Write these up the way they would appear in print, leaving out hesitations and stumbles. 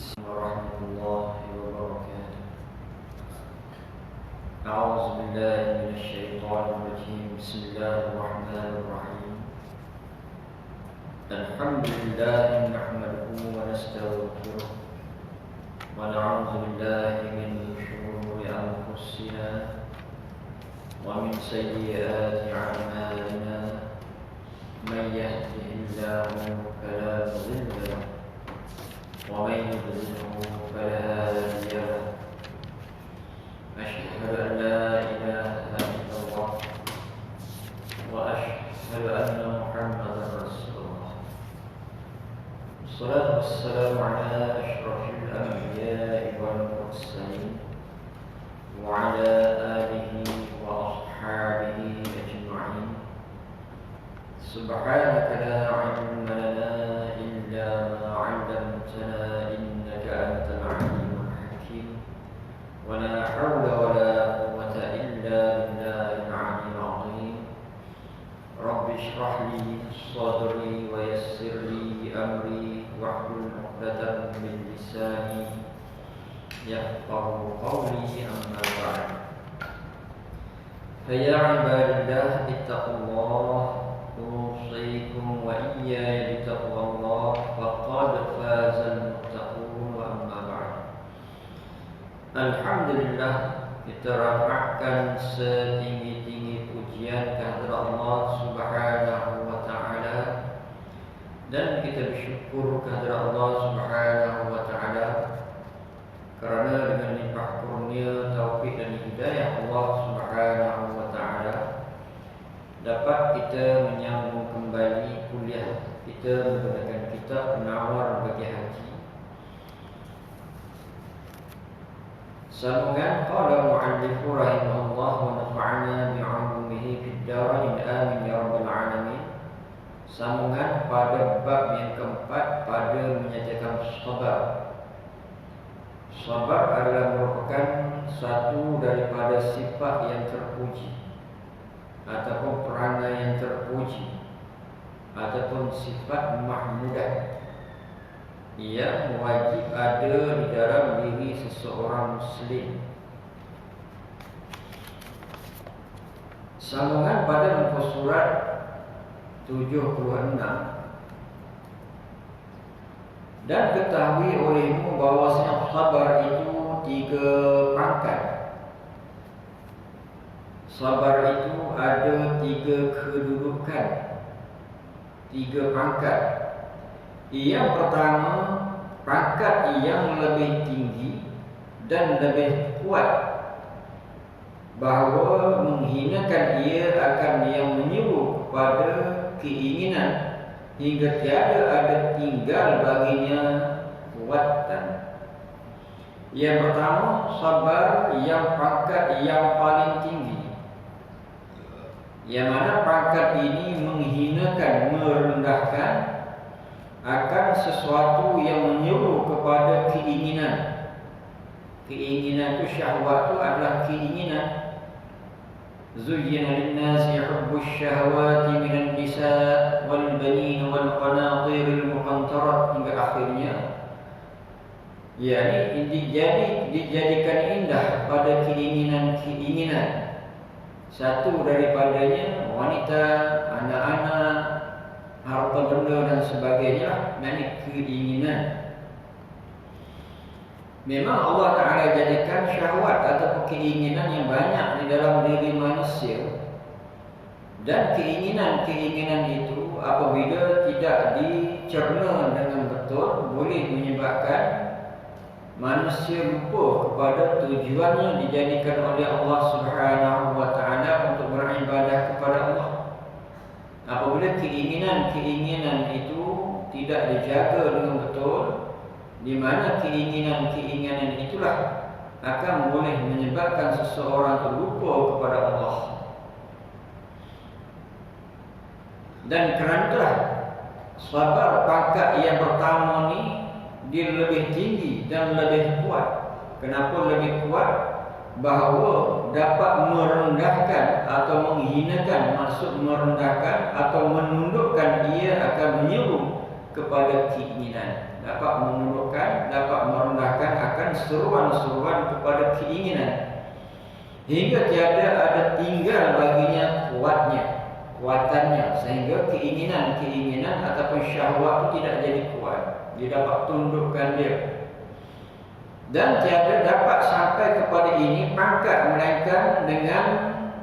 ورحمة الله وبركاته. أعوذ بالله من الشيطان الرجيم. بسم الله الرحمن الرحيم. الحمد لله نحمده ونستغفره ونعوذ بالله من شرور أنفسنا ومن سيئات أعمالنا. من يهده الله فلا مضل له ومن يضلله فلا هادي له. أشهد أن لا إله إلا الله وأشهد أن محمدا رسول الله. الصلاة والسلام على أشرف الأنبياء والمرسلين وعلى آله وأصحابه أجمعين. سبحانك لا علم لنا إلا ما علمتنا إنك أنت العليم الحكيم. ولا حول ولا قوة إلا بالله العلي العظيم. رب اشرح لي صدري ويسر لي أمري واحلل عقدة من لساني يفقهوا قولي. أما بعد، فيا عباد الله اتقوا الله. أوصيكم وإياي بتقوى الله فقد فاز المتقون. وأما بعد، Alhamdulillah, kita rafa'kan setinggi-tinggi pujian kehadirat Allah Subhanahu wa ta'ala, dan kita bersyukur kehadirat Allah Subhanahu wa ta'ala kerana dengan limpah kurnia, taufik dan hidayah Allah Subhanahu wa ta'ala dapat kita menyambung kembali kuliah kita menggunakan kitab Penawar Bagi Haji. Sambungan qala mu'allifu rahimahullah wa nafa'ana bi'ulumihi fid darain amin ya rabbal alamin. Sambungan pada bab yang keempat pada menyatakan sabar. Sabar adalah merupakan satu daripada sifat yang terpuji ataupun perangai yang terpuji ataupun sifat mahmudah yang wajib ada di dalam diri seseorang muslim. Sambungan pada muka surat 76. Dan ketahui olehmu bahawasanya sabar itu 3 pangkat. Sabar itu ada 3 kedudukan, 3 pangkat. Yang pertama, pangkat yang lebih tinggi dan lebih kuat, bahawa menghinakan ia akan yang menyuruh kepada keinginan hingga tiada ada tinggal baginya kuatan. Yang pertama, sabar yang pangkat yang paling tinggi, yang mana pangkat ini menghinakan, merendahkan akan sesuatu yang menyuruh kepada keinginan. Keinginan itu, syahwat itu adalah keinginan. Zuyyina lin-nasi hubbus syahawati minan nisa' wal banin wal qanatiril muqantarat hingga akhirnya. Yani dijadikan indah pada keinginan-keinginan. Satu daripadanya wanita, anak-anak, harta benda dan sebagainya, yakni keinginan. Memang Allah Ta'ala jadikan syahwat atau keinginan yang banyak di dalam diri manusia. Dan keinginan-keinginan itu apabila tidak dicerna dengan betul, boleh menyebabkan manusia lupa kepada tujuannya dijadikan oleh Allah Subhanahu wa ta'ala untuk beribadah kepada Allah. Apabila keinginan-keinginan itu tidak dijaga dengan betul, di mana keinginan-keinginan itulah akan boleh menyebabkan seseorang terlupa kepada Allah. Dan kerana sabar pangkat yang pertama ni dia lebih tinggi dan lebih kuat. Kenapa lebih kuat? Bahawa dapat merendahkan atau menghinakan, maksud merendahkan atau menundukkan ia akan menyuruh kepada keinginan. dapat menundukkan, dapat merendahkan akan seruan-seruan kepada keinginan, hingga tiada ada tinggal baginya kuatannya, sehingga keinginan ataupun syahwat itu tidak jadi kuat. Dia dapat tundukkan dia. Dan tiada dapat sampai kepada ini pangkat melainkan dengan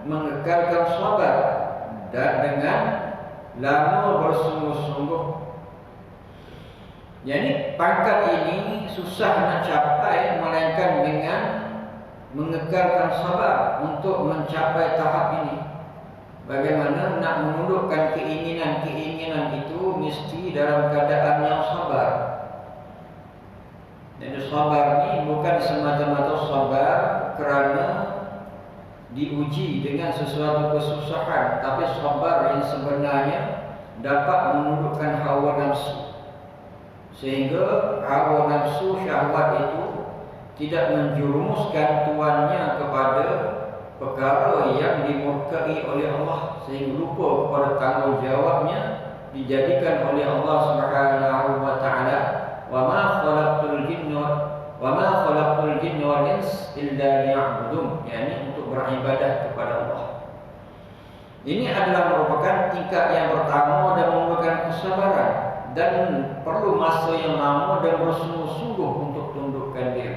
mengekalkan sabar dan dengan lama bersungguh-sungguh. Jadi pangkat ini susah nak capai melainkan dengan mengekalkan sabar untuk mencapai tahap ini. Bagaimana nak menundukkan keinginan itu mesti dalam keadaan yang sabar. Jadi sabar ni bukan semata-mata sabar kerana diuji dengan sesuatu kesusahan, tapi sabar yang sebenarnya dapat menundukkan hawa nafsu, sehingga hawa nafsu syahwat itu tidak menjerumuskan tuannya kepada perkara yang dimurkai oleh Allah, sehingga lupa kepada tanggungjawabnya dijadikan oleh Allah Subhanahu wa taala, wa ma khalaqtul jinna wal ins illa liya'budun, yakni untuk beribadah kepada Allah. Ini adalah merupakan tingkat yang pertama dan merupakan kesabaran, dan perlu masa yang lama dan bersungguh-sungguh untuk tundukkan dia.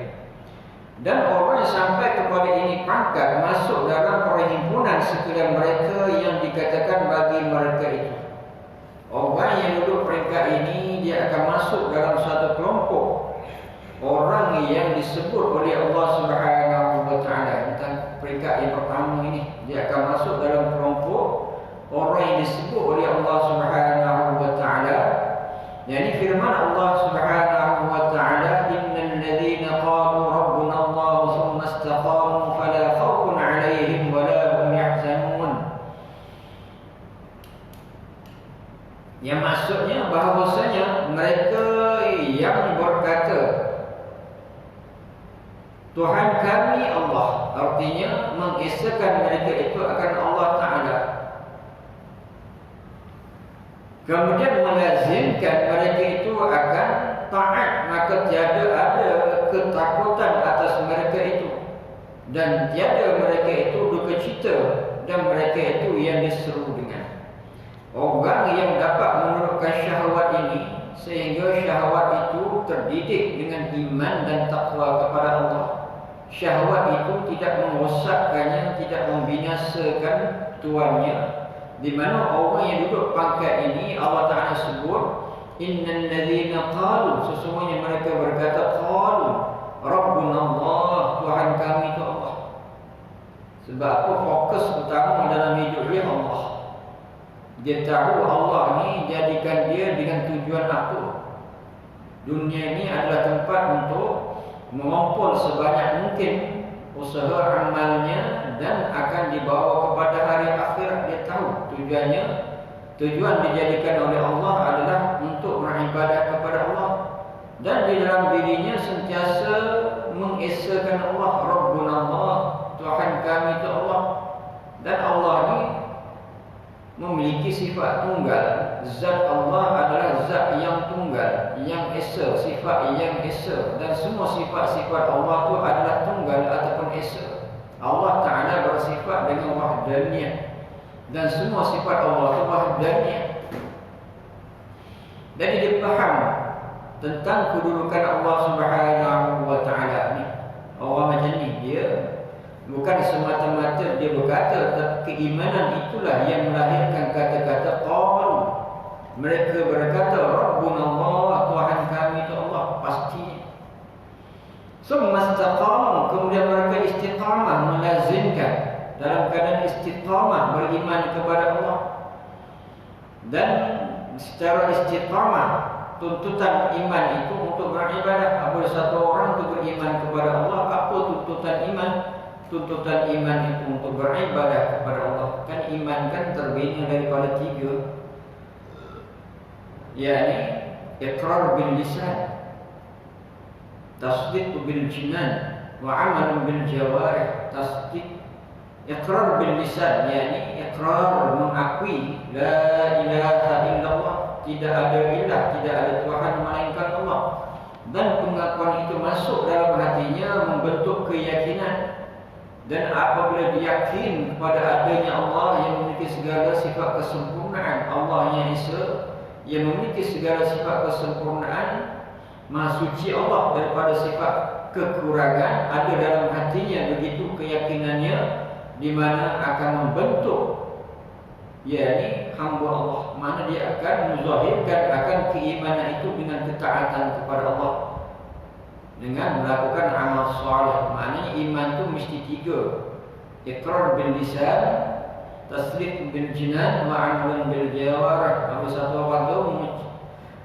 Dan orang yang sampai kepada ini pangkat masuk dalam perhimpunan sekalian mereka yang dikatakan bagi mereka itu. Orang yang duduk peringkat ini, dia akan masuk dalam satu kelompok orang yang disebut oleh Allah Subhanahu wa taala. Tentang peringkat yang pertama ini, dia akan masuk dalam kelompok orang yang disebut oleh Allah Subhanahu wa taala. Yani firman Allah Subhanahu wa taala, innal ladzina qalu rabbuna Allah tsumma istaqamu fala khaufun 'alaihim wa la hum yahzanun. Yang maksudnya bahawasanya mereka yang berkata Tuhan kami Allah, artinya mengesakan mereka itu akan Allah Ta'ala, kemudian melazimkan mereka itu akan taat, maka tiada ada ketakutan atas mereka itu, dan tiada mereka itu duka cita, dan mereka itu yang diseru dengan. Orang yang dapat menundukkan syahwat ini, sehingga syahwat itu terdidik dengan iman dan takwa kepada Allah. Syahwat itu tidak merosakkannya, tidak membinasakan tuannya. Di mana orang yang duduk pangkat ini, Allah Ta'ala sebut, innal ladzina qalu, sesungguhnya mereka berkata, qalu rabbuna Allah, Tuhan kami itu Allah. Sebab apa? Fokus utama dalam hidup dia Allah. Dia tahu Allah ni jadikan dia dengan tujuan apa. Dunia ini adalah tempat untuk mengumpul sebanyak mungkin usaha amalnya dan akan dibawa kepada hari akhirat. Dia tahu tujuannya, tujuan dijadikan oleh Allah adalah untuk beribadah kepada Allah, dan di dalam dirinya sentiasa mengesakan Allah, Rabbuna Allah, Tuhan kami itu Allah. Dan Allah ni memiliki sifat tunggal. Zat Allah adalah zat yang tunggal, yang esa, sifat yang esa, dan semua sifat-sifat Allah itu adalah tunggal ataupun esa. Allah Ta'ala bersifat dengan wahdaniyah, dan semua sifat Allah itu wahdaniyah. Jadi dia faham tentang kedudukan Allah Subhanahu wa Ta'ala ni. Orang macam ni, dia bukan semata-mata dia berkata, tapi keimanan itulah yang melahirkan kata-kata qalu. Mereka berkata Rabbuna Allah, Tuhan kami itu Allah, pastinya. Summa istaqamu, kemudian mereka istiqamah, melazimkan dalam keadaan istiqamah beriman kepada Allah. Dan secara istiqamah, tuntutan iman itu untuk beribadah. Apabila satu orang itu beriman kepada Allah, apa tuntutan iman? Tuntutan iman itu untuk beribadah kepada Allah. Kan iman kan terbina daripada tiga, yakni iqrar bil lisan, tasdiq bil jinan, wa amal bil jawarih. Tasdiq, iqrar bil lisan, yakni iqrar, mengakui la ilaha illallah, tidak ada ilah, tidak ada Tuhan melainkan Allah. Dan pengakuan itu masuk dalam hatinya, membentuk keyakinan. Dan apabila dia yakin kepada adanya Allah yang memiliki segala sifat kesempurnaan, Allah yang Esa yang memiliki segala sifat kesempurnaan, Maha suci Allah daripada sifat kekurangan, ada dalam hatinya begitu keyakinannya, di mana akan membentuk yakni hamba Allah, mana dia akan menzahirkan akan keimanan itu dengan ketaatan kepada Allah, dengan melakukan amal soleh. Maknanya iman itu mesti tiga: iqrar bil lisan, tasdiq bil jinan, wa amal bil jawarih. Kalau satu orang itu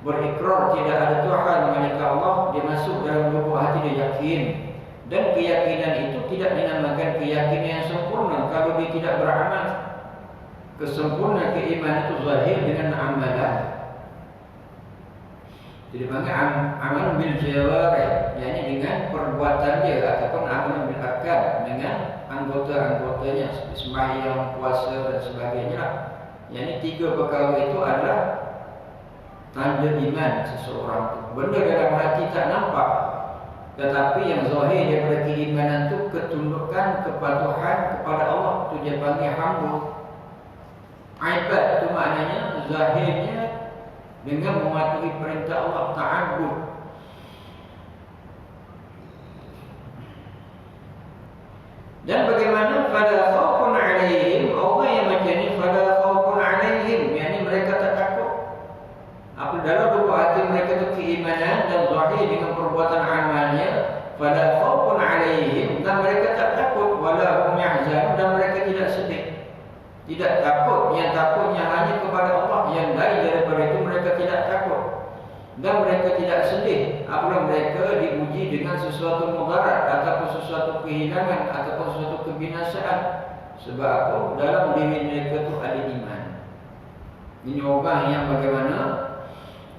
berikrar tidak ada Tuhan melainkan Allah, dia masuk dalam lubuk hati, dia yakin. Dan keyakinan itu tidak dinamakan keyakinan yang sempurna kalau dia tidak beramal. Kesempurnaan keimanan itu zahir dengan amalan. Jadi panggil amal bil jawarih, yakni dengan perbuatan dia, ataupun amal bil arkan, dengan anggota-anggotanya seperti sembahyang, puasa dan sebagainya. Yakni tiga perkara itu adalah tanda iman seseorang itu. Benda dalam hati tak nampak, tetapi yang zahir daripada keimanan itu ketundukan, kepatuhan kepada Allah, itu dia panggil hamba. Ibad itu maknanya zahirnya dengan mematuhi perintah Allah, ta'abbud. Dan bagaimana fala khaufun 'alaihim, Allah yang macam ni, fala khaufun 'alaihim, yakni mereka tak takut. Apa dalam lubuk hati mereka itu keimanan dan zahir dengan perbuatan amalnya, fala khaufun 'alaihim, dan mereka tak takut, wala hum yahzanun, dan mereka tidak sedih. Tidak takut, yang takutnya hanya kepada Allah, yang lain daripada itu mereka tidak takut. Dan mereka tidak sedih apabila mereka diuji dengan sesuatu mudarat ataupun sesuatu kehilangan ataupun sesuatu kebinasaan. Sebab apa? Dalam diri mereka itu ada iman. Ini orang yang bagaimana?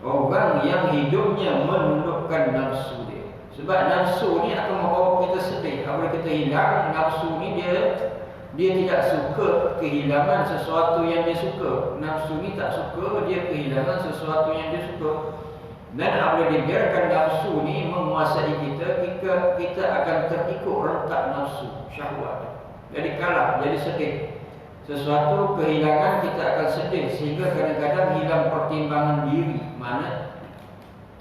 Orang yang hidupnya menundukkan nafsu dia. Sebab nafsu ni akan membawa kita sedih. Apabila kita hilang nafsu ni, dia tidak suka kehilangan sesuatu yang dia suka. Nafsu ni tak suka dia kehilangan sesuatu yang dia suka. Dan apabila dibiarkan nafsu ni menguasai kita, kita akan terikut rentak nafsu, syahwat. Jadi kalah, jadi sedih. Sesuatu kehilangan kita akan sedih, sehingga kadang-kadang hilang pertimbangan diri. Mana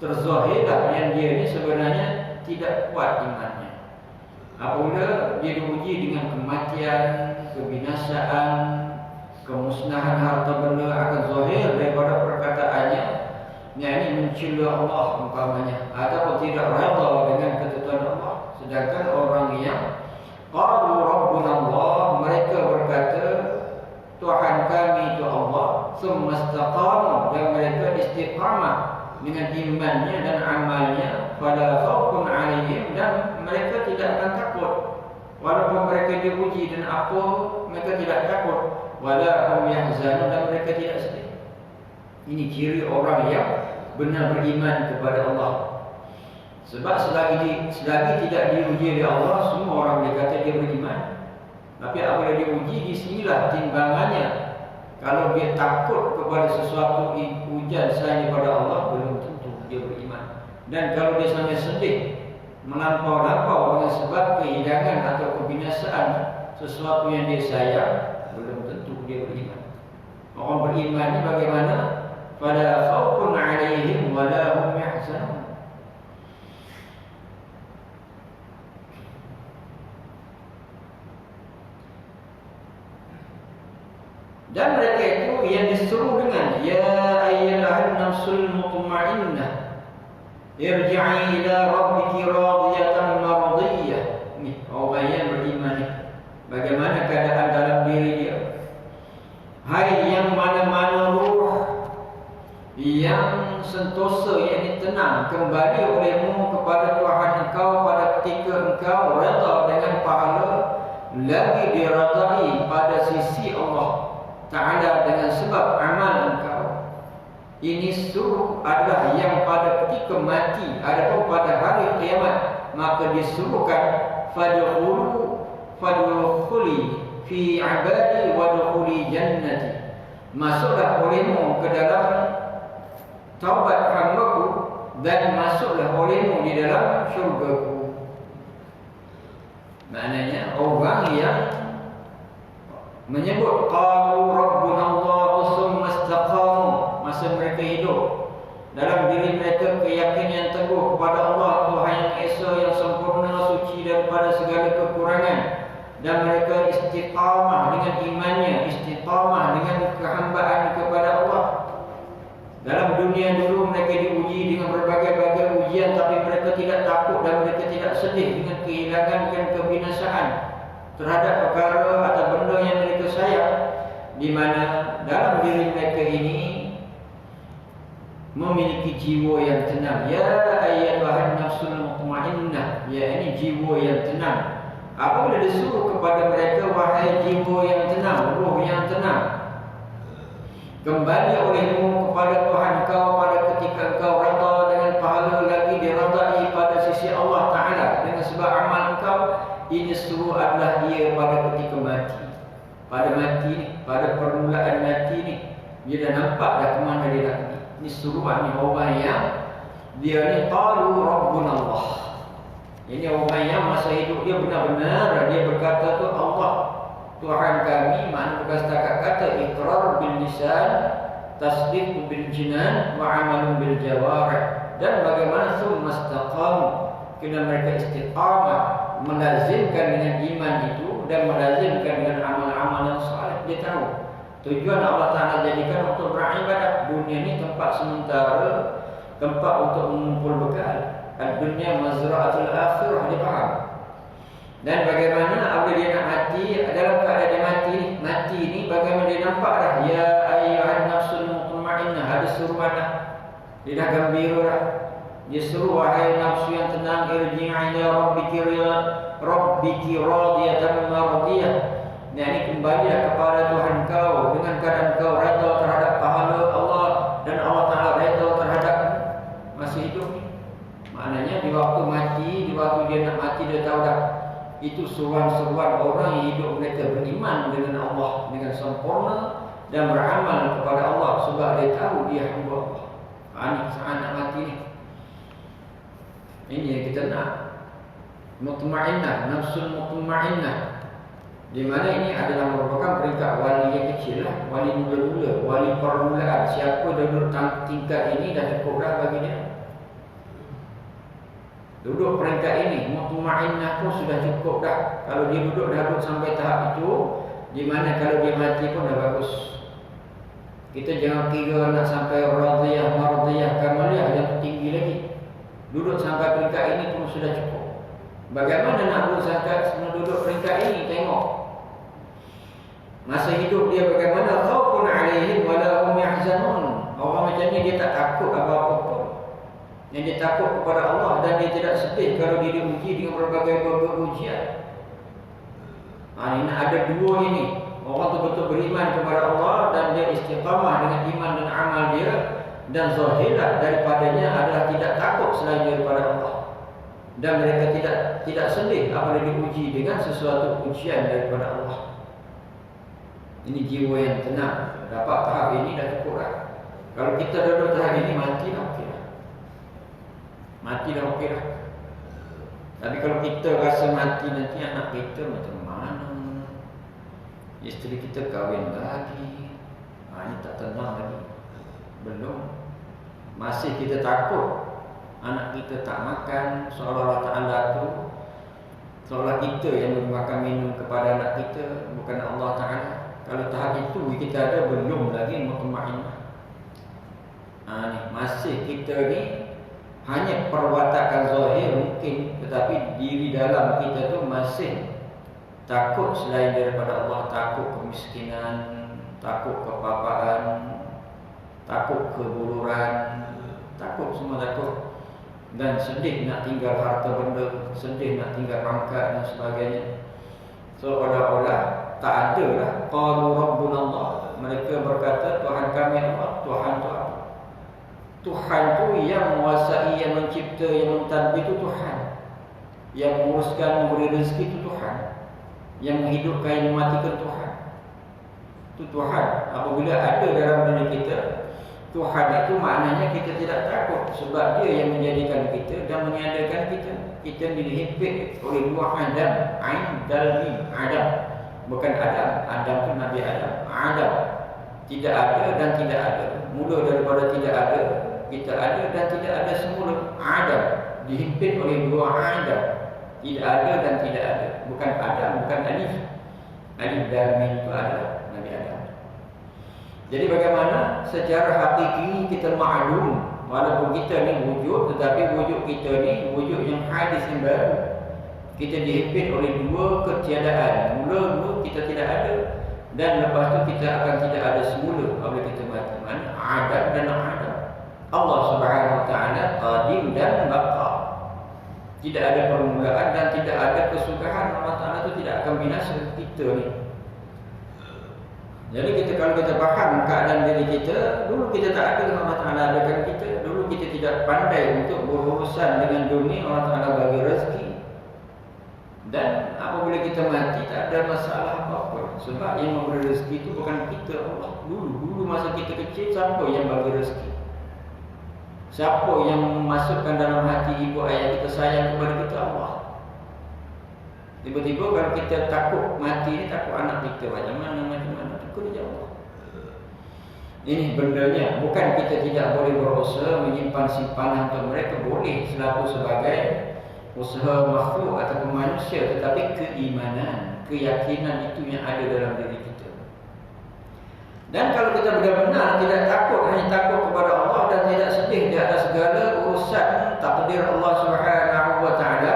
terzahirlah yang dia ni sebenarnya tidak kuat imannya. Apabila dia diuji dengan kematian, kebinasaan, kemusnahan harta benda, akan zahir daripada perkataannya, yakni mencela Allah umpamanya, ataupun tidak redha dengan ketentuan Allah. Sedangkan orang yang qalu rabbuna Allah, mereka berkata Tuhan kami itu Allah, summa istaqamu, dan mereka istiqamah dengan imannya dan amalnya, fala khaufun 'alaihim, dan mereka tidak akan takut walaupun mereka diuji dan apa, mereka tidak takut, wala hum yahzanun, dan mereka tidak sedih. Ini ciri orang yang benar beriman kepada Allah. Sebab selagi tidak diuji oleh Allah, semua orang boleh kata dia beriman. Tapi apabila diuji, di sinilah timbangannya. Kalau dia takut kepada sesuatu ujian selain daripada Allah, belum tentu dia beriman. Dan kalau dia sampai sedih, melampau-lampau dengan sebab kehilangan atau kebinasaan sesuatu yang dia sayang, belum tentu dia beriman. Orang beriman ni bagaimana? Fala khaufun 'alaihim wala hum yahzanun. Dan mereka itu yang disuruh dengan ya ayyuhan nafsul mutmainnah irji'i ila rabbiki radiyatan mardiyah. Ni orang yang beriman. Bagaimana keadaan dalam diri dia? Hai yang mana-mana ruh yang sentosa, yang tenang, kembali olehmu kepada Tuhan engkau pada ketika engkau redha dengan pahala, lagi diradai pada sisi Allah Ta'ala dengan sebab amal engkau. Ini suruh adalah yang pada ketika mati, adapun pada hari kiamat, maka disuruhkan fadkhuli fi ibadi wadkhuli jannati. Masuklah olehmu ke dalam taubat hamba-Ku dan masuklah olehmu di dalam syurga-Ku. Maknanya orang yang menyebut qalu rabbuna Allah tsumma istaqamu, masa mereka hidup dalam diri mereka keyakinan yang teguh kepada Allah Tuhan yang Esa, yang sempurna, suci daripada segala kekurangan, dan mereka istiqamah dengan imannya, istiqamah dengan kehambaan kepada Allah. Dalam dunia dulu mereka diuji dengan berbagai-bagai ujian, tapi mereka tidak takut dan mereka tidak sedih dengan kehilangan dan kebinasaan terhadap perkara atau benda yang mereka sayang, di mana dalam diri mereka ini memiliki jiwa yang tenang. Ya ayyatuhan nafsul mutmainnah, ya ini jiwa yang tenang. Apabila disuruh kepada mereka, wahai jiwa yang tenang, roh yang tenang, kembali olehmu kepada Tuhan kau pada ketika kau reda dengan pahala lagi diredai pada sisi Allah Ta'ala dengan sebab amal kau. Ini seluruh adalah dia pada ketika mati. Pada mati ni, pada permulaan mati ni, dia dah nampak dah ke mana dia nak pergi. Ini seruan ni orang yang dia ni qalu rabbuna Allah. Ini orang yang masa hidup dia benar-benar dia berkata tu Allah Tuhan kami, makna bukan setakat kata iqrar bil lisan, tasdiq bil jinan wa amalun bil jawarih. Dan bagaimana summa istaqamu, kena mereka istiqamah, melazimkan dengan iman itu dan melazimkan dengan amal-amal yang saleh. Dia tahu tujuan Allah Ta'ala jadikan untuk beribadah. Dunia ni tempat sementara, tempat untuk mengumpul bekal. Dunia mazra'atul akhirah, dia faham. Dan bagaimana apabila dia nak mati, dalam keadaan dia mati ni bagaimana dia nampak dah, ya ayyuhan nafsul mutmainnah, ada seruan dah. Dia dah gembira dah. Dia seru, wahai nafsu yang tenang, irji'i ila rabbiki radiyatan mardiyah. Nah, ini kembalilah kepada Tuhan kau dengan keadaan kau redha terhadap pahala Allah dan Allah Ta'ala redha terhadap masih hidup ni. Maknanya di waktu mati, di waktu dia nak mati, dia tahu dah itu seruan-seruan orang yang hidup mereka beriman dengan Allah dengan sempurna dan beramal kepada Allah, sebab dia tahu dia hamba Allah. Ini saat nak mati ni. Ini yang kita nak. Mutmainnah, nafsul mutmainnah, di mana ini adalah merupakan peringkat wali yang kecil lah, wali mula-mula, wali permulaan. Siapa duduk tingkat ini dah cukup dah bagi dia. Duduk peringkat ini, mutmainnah pun sudah cukup dah. Kalau dia duduk dah duduk sampai tahap itu, di mana kalau dia mati pun dah bagus. Kita jangan kira nak sampai radiyah, mardiyah, kamaliyah yang tinggi lagi. Duduk sampai peringkat ini pun sudah cukup. Bagaimana nak duduk sampai duduk peringkat ini? Tengok masa hidup dia bagaimana. Khaufun alaihim wa la hum yahzanun. Orang macam ni dia tak takut apa-apa pun. Yang dia takut kepada Allah dan dia tidak sedih kalau dia diuji dengan berbagai ujian. Ini ada dua ini. Orang tu betul beriman kepada Allah dan dia istiqamah dengan iman dan amal dia, dan zahirah daripadanya adalah tidak takut selain daripada Allah. Dan mereka tidak sedih apabila diuji dengan sesuatu ujian daripada Allah. Ini jiwa yang tenang. Dapat tahap ini dah cukup dah. Kalau kita duduk tahap ini, mati dah okey dah. Mati dah okey dah. Tapi kalau kita rasa mati nanti anak kita macam mana, isteri kita kahwin lagi, ini tak tenang lagi. Belum. Masih kita takut anak kita tak makan, seolah-olah Ta'ala tu, seolah kita yang memberi makan minum kepada anak kita, bukan Allah Ta'ala. Kalau tahap itu kita ada, belum lagi mutmainnah. Ni masih kita ni hanya perwatakan zahir mungkin, tetapi diri dalam kita tu masih takut selain daripada Allah. Takut kemiskinan, takut kepapaan, takut kebuluran, takut, semua takut. Dan sedih nak tinggal harta benda, sedih nak tinggal pangkat dan sebagainya. So olah-olah tak ada lah qalu rabbuna Allah. Mereka berkata Tuhan kami Allah. Tuhan tu apa? Tuhan tu yang menguasai, yang mencipta, yang mentadbir itu Tuhan. Yang menguruskan, memberi rezeki itu Tuhan. Yang menghidupkan, yang mematikan Tuhan. Itu Tuhan. Apabila ada dalam diri kita Tuhan itu maknanya kita tidak takut, sebab dia yang menjadikan kita dan meniadakan kita. Kita dihimpit oleh dua Adam, Ain dan Mim, Adam. Bukan Adam, Adam itu Nabi Adam. Adam tidak ada dan tidak ada. Mula daripada tidak ada, kita ada dan tidak ada semula. Adam dihimpit oleh dua Adam. Tidak ada dan tidak ada. Bukan Adam, bukan Alif. Alif dan Mim itu ada Nabi Adam. Jadi bagaimana secara hakiki kita maklum, walaupun kita ni wujud, tetapi wujud kita ni wujud yang hadis yang baru. Kita dihimpit oleh dua ketiadaan. Mula kita tidak ada, dan lepas tu kita akan tidak ada semula apabila kita mati. Mana Adam dan Adam. Allah Subhanahu Wa Taala qadim dan baqa. Tidak ada permulaan dan tidak ada kesudahan. Allah Taala itu tidak akan binasa kita ni. Jadi kalau kita faham keadaan diri kita, dulu kita tak ada, Allah Ta'ala adakan kita. Dulu kita tidak pandai untuk berurusan dengan dunia, Allah Ta'ala bagi rezeki. Dan apabila kita mati, tak ada masalah apa-apa. Sebab yang memberi rezeki itu bukan kita, Allah. Dulu masa kita kecil, siapa yang bagi rezeki? Siapa yang masukkan dalam hati ibu ayah kita sayang kepada kita? Allah. Tiba-tiba kalau kita takut mati ni, takut anak kita macam mana, takut dia Allah. Ini bendanya. Bukan kita tidak boleh berusaha menyimpan simpanan untuk mereka. Boleh selaku sebagai usaha makhluk ataupun manusia. Tetapi keimanan, keyakinan itu yang ada dalam diri kita. Dan kalau kita benar-benar tidak takut, hanya takut kepada Allah dan tidak sedih di atas segala urusan takdir Allah Subhanahu Wa Taala,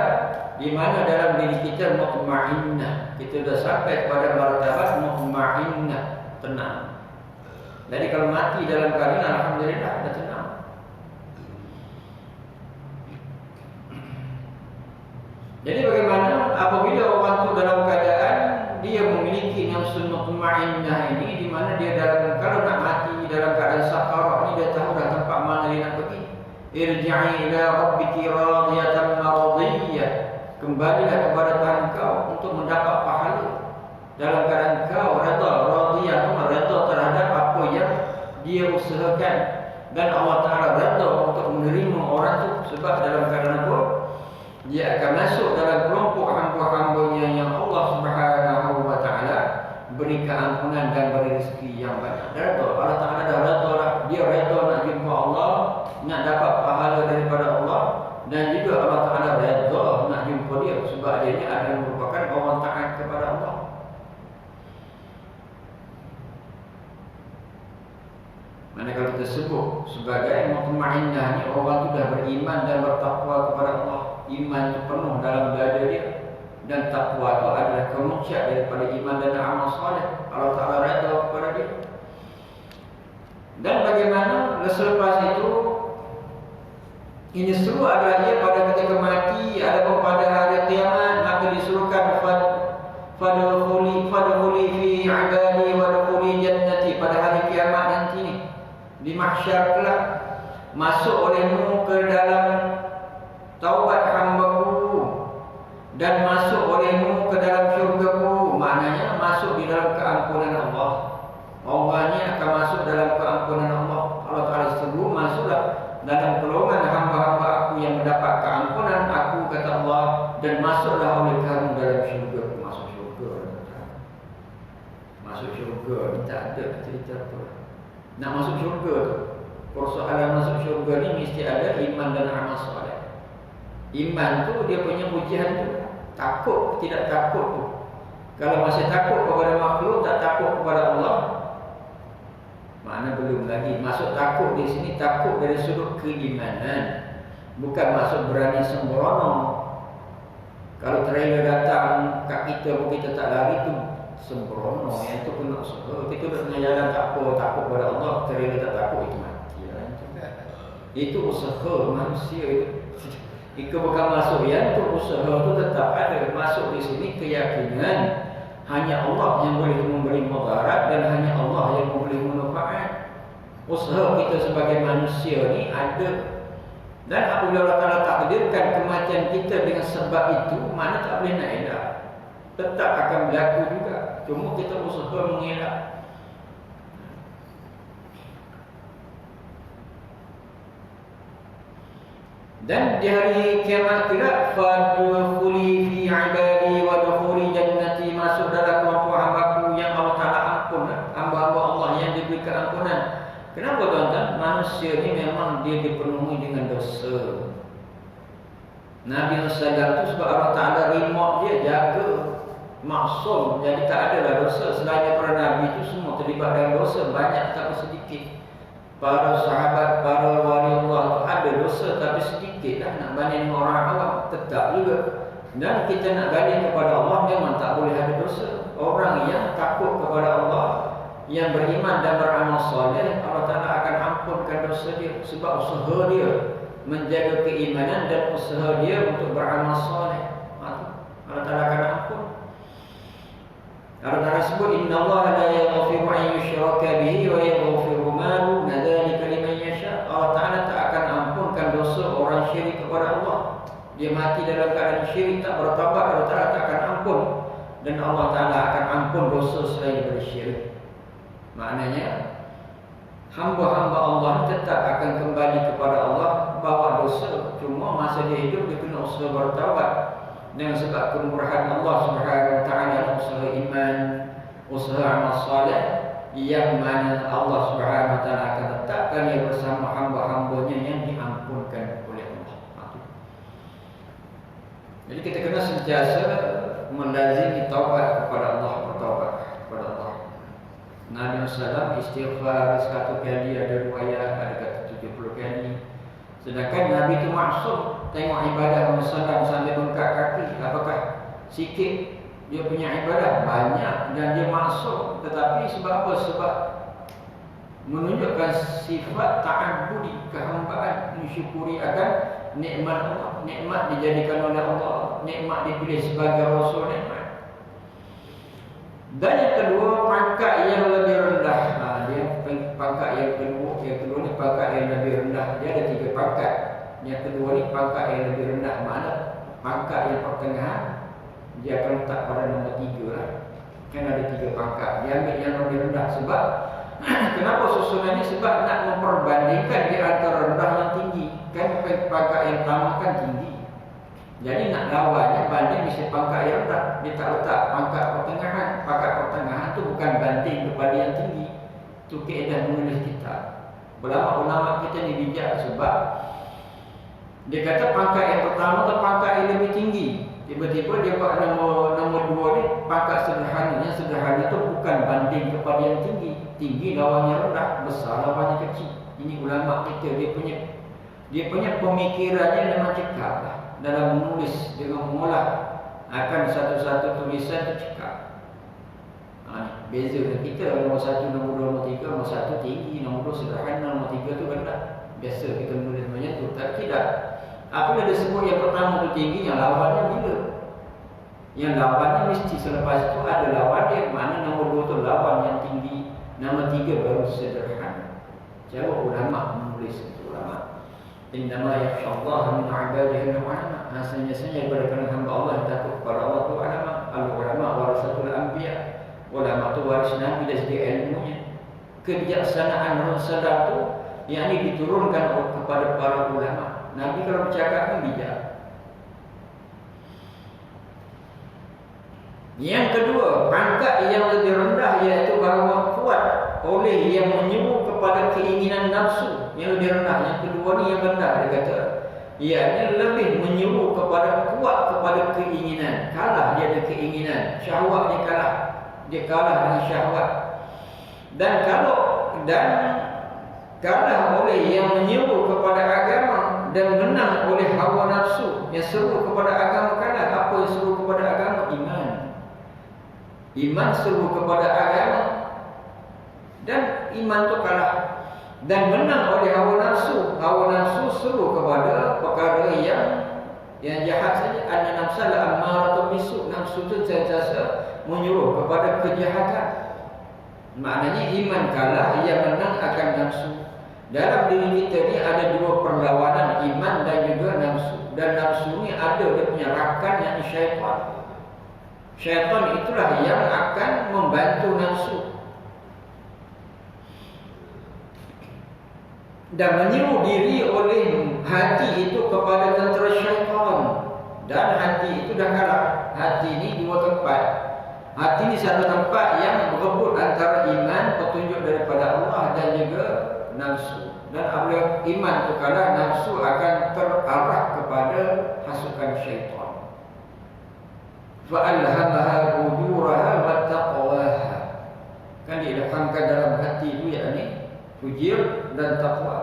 di mana dalam diri kita mutmainnah, kita dah sampai kepada martabat mutmainnah, tenang. Jadi kalau mati dalam keadaan alhamdulillah dah tenang. Jadi bagaimana apabila orang tu dalam keadaan dia memiliki nafsu mutmainnah ini, di mana dia dalam, kalau nak mati dalam keadaan sakarat ni, dia tahu dah tempat mana dia nak pergi. Irji'i ila rabbiki radiyatan maradiyah. Kembalilah kepada Tuhan kau untuk mendapat pahala. Dalam keadaan kau redha, radiyah itu redha terhadap apa yang dia usahakan, dan Allah Ta'ala redha untuk menerima orang tu. Sebab dalam keadaan apa? Dia akan masuk dalam kelompok hamba-hambanya yang Allah Subhanahu Wa Ta'ala beri keampunan dan beri rezeki yang banyak. Redha, Allah Ta'ala dah redha lah. Dia redha nak jumpa Allah, nak dapat pahala daripada Allah, dan juga Allah Ta'ala redha nak jumpa dia. Sebab dia ni adalah merupakan orang taat kepada Allah. Mana kalau kita sebut sebagai mutmainnah ni, orang tu dah beriman dan bertakwa kepada Allah. Iman itu penuh dalam dada dia, dan takwa itu adalah kemuncak daripada iman dan amal soleh. Allah Ta'ala redha kepada dia. Dan bagaimana selepas itu, ini seru adalah dia pada ketika mati, adapun pada hari kiamat, maka disuruhkan fadkhuli fi ibadi wadkhuli jannati. Pada hari kiamat nanti ni, di mahsyar kelak, masuk olehmu ke dalam taubat hamba-Ku, dan masuk olehmu ke dalam syurga-Ku. Maknanya masuk di dalam keampunan Allah. Orangnya akan masuk dalam keampunan Allah. Allah Ta'ala seru, masuklah dalam golongan hamba-hamba Aku yang mendapat keampunan Aku, kata Allah, dan masuklah oleh kamu dalam syurga. Masuk syurga. Masuk syurga ni tak ada cerita apa. Nak masuk syurga tu, persoalan masuk syurga ni mesti ada iman dan amal soleh. Iman tu dia punya ujian tu. Takut, tidak takut tu. Kalau masih takut kepada makhluk, tak takut kepada Allah, makna belum lagi. Masuk takut di sini, takut dari sudut keimanan, bukan masuk berani sembrono. Kalau trailer datang kat kita pun kita tak lari tu sembrono. Yang tu kena usaha. Kita dah tengah jalan tak apa, takut kepada Allah, trailer tak takut, itu mati lah. Itu usaha manusia itu. Jika bukan masuk yang tu, usaha tu tetap ada. Masuk di sini keyakinan hanya Allah yang boleh memberi mudarat, dan hanya Allah yang boleh manfaat. Usaha kita sebagai manusia ni ada. Dan apabila Allah Ta'ala takdirkan kematian kita dengan sebab itu, mana tak boleh nak elak, tetap akan berlaku juga. Cuma kita usaha mengelak. Dan di hari kiamat kelak, fadkhuli fi ibadi wadkhuli jannati, masuk dalam kelompok hamba-Ku yang Allah Taala ampun, hamba-hamba Allah yang diberi keampunan. Kenapa tuan-tuan? Manusia ni memang dia dipenuhi dengan dosa. Nabi SAW tu sebab Allah Taala remote dia, jaga, maksum, jadi tak adalah dosa. Selain para Nabi itu semua terlibat dalam dosa, banyak tapi sedikit. Para sahabat, para wali Allah ada dosa tapi sedikit lah. Nak banding dengan orang awam tetap juga. Dan kita nak banding kepada Allah memang tak boleh ada dosa. Orang yang takut kepada Allah, yang beriman dan beramal soleh, Allah Ta'ala akan ampunkan dosa dia. Sebab usaha dia menjaga keimanan dan usaha dia untuk beramal soleh, Allah Ta'ala akan ampun. Allah Ta'ala sebut, Inna Allah la yaghfiru an yushraka bihi wa yaghfiru ma duna dzalika liman yasha. Allah Ta'ala tak akan ampunkan dosa orang syirik kepada Allah. Dia mati dalam keadaan syirik, tak bertaubat, Allah Ta'ala tak akan ampun. Dan Allah Ta'ala akan ampun dosa selain daripada syirik. Maknanya hamba-hamba Allah tetap akan kembali kepada Allah, bawa dosa. Cuma masa dia hidup dia kena usaha bertaubat. Dengan sebab kemurahan Allah Subhanahu Wa Taala, usaha iman, usaha amal soleh, yang mana Allah Subhanahu Wa Taala akan letakkan dia bersama hamba-hambanya yang diampunkan oleh Allah. Jadi kita kena sentiasa melazimi taubat kepada Allah, bertaubat kepada Allah. Nabi SAW istighfar 100 kali, ada riwayat ada kata 70 kali. Sedangkan Nabi itu maksum. Tengok ibadah Rasulullah sampai bengkak kaki, apakah sikit dia punya ibadah? Banyak, dan dia maksum. Tetapi sebab apa? Sebab menunjukkan sifat ta'abbudi, kehambaan, mensyukuri akan nikmat Allah. Nikmat dijadikan oleh Allah, nikmat dipilih sebagai Rasul, nikmat. Dan yang kedua, pangkat yang lebih rendah. Dia pangkat yang kedua ni pangkat yang lebih rendah. Dia ada 3 pangkat. Yang kedua ni pangkat yang lebih rendah. Mana pangkat yang pertengahan, dia akan letak pada nombor 3 lah. Kan ada 3 pangkat. Dia ambil yang lebih rendah. Sebab kenapa susunan ni? Sebab nak memperbandingkan di antara rendah yang tinggi. Kan pangkat yang pertama kan tinggi, jadi nak lawannya banding mesti pangkat yang rendah. Dia tak letak pangkat pertengahan. Pangkat pertengahan tu bukan banding kepada yang tinggi. Itu kaedah menulis kitab. Ulama-ulama kita ni bijak, sebab dia kata pangkat yang pertama tu pangkat yang lebih tinggi. Tiba-tiba dia buat nombor 2 ni pangkat sederhana. Yang sederhana tu bukan banding kepada yang tinggi. Tinggi lawannya rendah, besar lawannya kecil. Ini ulama kita, dia punya pemikirannya memang cekap lah. Dalam menulis dengan mengolah akan satu-satu tulisan tu cekap. Beza dengan kita, nombor 1, nombor 2, nombor 3. Nombor 1 tinggi, nombor 2 sederhana, nombor 3 tu rendah. Biasa kita menulis macam tu. Tak, tidak. Apabila dia sebut yang pertama tu tinggi, yang lawannya bila? Yang lawannya mesti selepas itu ada lawan dia. Mana nombor 2 tu lawan yang tinggi, nombor 3 baru sederhana. Cara ulama menulis itu, ulama. Innama yakhshallaha min ibadihi ulama. Hanya daripada hamba Allah yang takut kepada Allah tu ulama. Al-ulama warasatul anbiya. Ulama tu waris Nabi dari segi ilmunya. Kebijaksanaan Rasulullah tu yang ini diturunkan kepada para ulama. Nabi kalau bercakap pun bijak. Yang kedua, pangkat yang lebih rendah, iaitu bahawa kuat oleh yang menyuruh kepada keinginan nafsu. Yang lebih rendah. Yang kedua ni yang rendah, dia kata ianya lebih menyuruh kepada kuat kepada keinginan. Kalah dia ada keinginan, syahwat dia kalah. Dia kalah dengan syahwat. Dan kalah oleh yang menyuruh kepada agama dan menang oleh hawa nafsu. Yang seru kepada agama kalah. Apa yang seru kepada agama? Iman. Iman seru kepada agama, dan iman tu kalah. Dan menang oleh hawa nafsu. Hawa nafsu seru kepada perkara yang jahat saja. Anna nafsa la ammaratun bisu. Nafsu tu sentiasa menyuruh kepada kejahatan. Maknanya iman kalah, yang menang akan nafsu. Dalam diri kita ni ada 2 perlawanan, iman dan juga nafsu. Dan nafsu ni ada dia punya rakan, yang syaitan. Syaitan itulah yang akan membantu nafsu. dan menyeru diri oleh hati itu kepada tentera syaitan. Dan hati itu dah kalah. Hati ini dua tempat. Hati ini satu tempat yang berebut antara iman, petunjuk daripada Allah, dan juga nafsu. Dan apabila iman itu kalah, nafsu akan terarah kepada hasukan syaitan. Fa'alhamaha fujuraha wa taqwaha. Kan diilhamkan dalam hati itu, yakni fujur dan taqwa.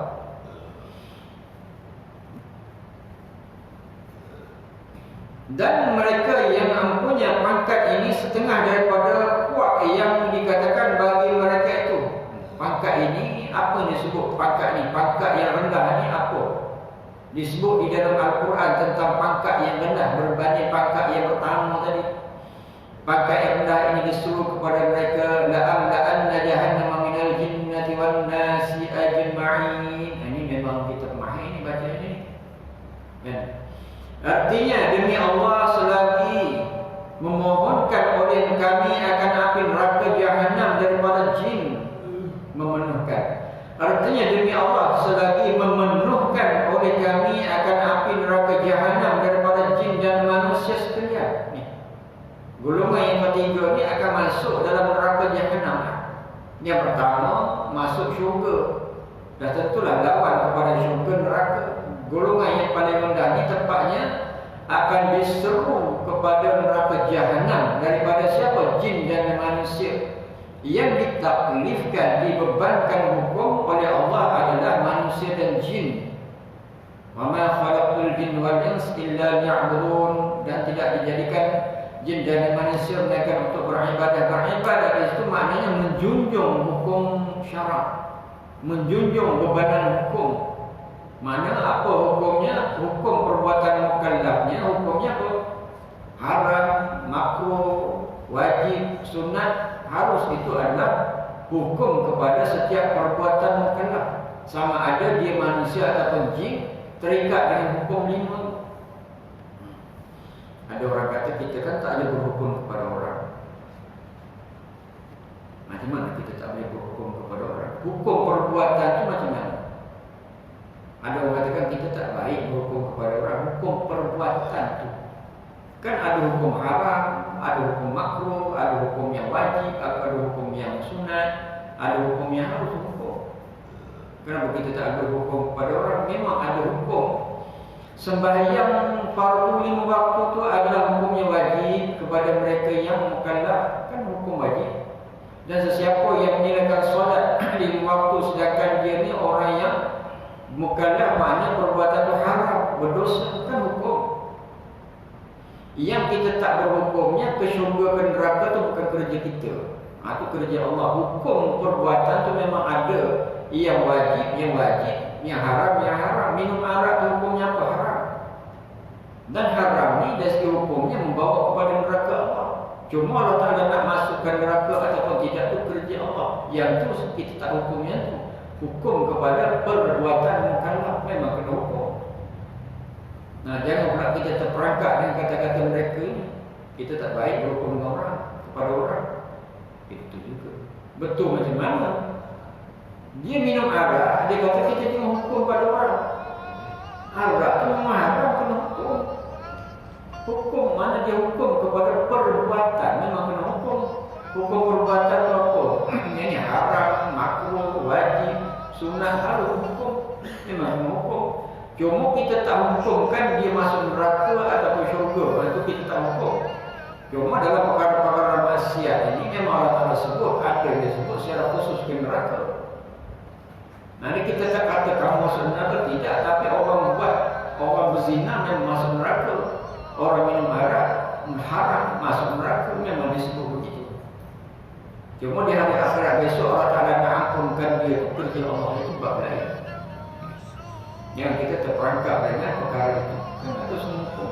Dan mereka yang mempunyai pangkat ini setengah daripada kuat yang dikatakan bagi mereka itu. Pangkat ini apa disebut pangkat ini? Pangkat yang rendah ini apa? Disebut di dalam Al-Quran tentang pangkat yang rendah berbanding pangkat yang pertama tadi. Pangkat yang rendah ini disuruh kepada mereka, la'amla'anna jahannama minal jinnati wan nasi ajma'in. Ini memang kita pemahami ini baca ini. Kan? Artinya demi Allah, selagi memohonkan oleh kami akan api neraka jahanam daripada jin, memenuhkan. Artinya demi Allah, selagi memenuhkan oleh kami akan api neraka jahanam daripada jin dan manusia sekalian. Golongan yang ketiga ni akan masuk dalam neraka jahanam. Yang pertama masuk syurga. Dah tentulah lawan kepada syurga neraka. Golongan yang paling rendah ni tempatnya akan diseru kepada neraka jahanam daripada siapa? Jin dan manusia. Yang ditaklifkan, dibebankan hukum oleh Allah adalah manusia dan jin. Wa ma khalaqul jinna wal insa illa liya'budun. Dan tidak dijadikan jin dan manusia melainkan untuk beribadah. Beribadah itu maknanya menjunjung hukum syarak, menjunjung bebanan hukum. Mana apa hukumnya? Hukum perbuatan mukallafnya, hukumnya apa? Haram, makruh, wajib, sunat, harus. Itu adalah hukum kepada setiap perbuatan mukallaf. Sama ada dia manusia ataupun jin, terikat dengan hukum 5. Ada orang kata kita kan tak boleh berhukum kepada orang. Macam mana kita tak boleh berhukum kepada orang? Hukum perbuatan itu macam mana? Ada orang katakan kita tak baik berhukum kepada orang. Hukum perbuatan itu kan ada hukum haram, ada hukum makruh, ada hukum yang wajib, ada hukum yang sunat, ada hukum yang harus hukum. Kenapa kita tak ada hukum kepada orang? Memang ada hukum. Sembahyang fardu 5 waktu itu adalah hukumnya wajib kepada mereka yang mukallaf, kan hukum wajib. Dan sesiapa yang meninggalkan solat 5 waktu sedangkan dia ni orang yang mukallaf, maknanya perbuatan itu haram, berdosa, kan hukum. Yang kita tak berhukumnya ke syurga ke neraka itu bukan kerja kita. Itu kerja Allah. Hukum perbuatan itu memang ada. Yang wajib, yang haram, yang haram. Minum arak itu hukumnya apa? Haram. Dan haram ni dari segi hukumnya membawa kepada neraka Allah. Cuma Allah Ta'ala nak masukkan neraka ataupun tidak itu kerja Allah. Yang tu kita tak hukumnya tu. Hukum kepada perbuatan mukallaf memang kena hukum. Nah, jangan pula kita terperangkap dengan kata-kata mereka ini. Kita tak baik berhukum dengan orang, kepada orang. Itu juga. Betul macam mana? Dia minum arak, dia kata kita jangan hukum pada orang. Arak tu memang haram, kena hukum. Hukum mana dia hukum kepada perbuatan, memang kena hukum. Hukum perbuatan tu apa? Ini haram, makruh, wajib, sunat, harus hukum. Memang kena hukum. Cuma kita tak hukumkan dia masuk neraka ataupun syurga. Itu kita tak hukum. Cuma dalam perkara-perkara maksiat ini memang Allah Ta'ala sebut, ada yang disebut secara khusus ke neraka. Nanti kita tak kata kamu masuk neraka, tidak. Tapi orang buat, orang berzina memang masuk neraka. Orang minum arak haram masuk neraka, memang disebut begitu. Cuma di hari akhirat besok Allah Ta'ala nak ampunkan dia, kerja Allah itu bab lain. Yang kita terperangkap dengan perkara itu, kan itu semua hukum.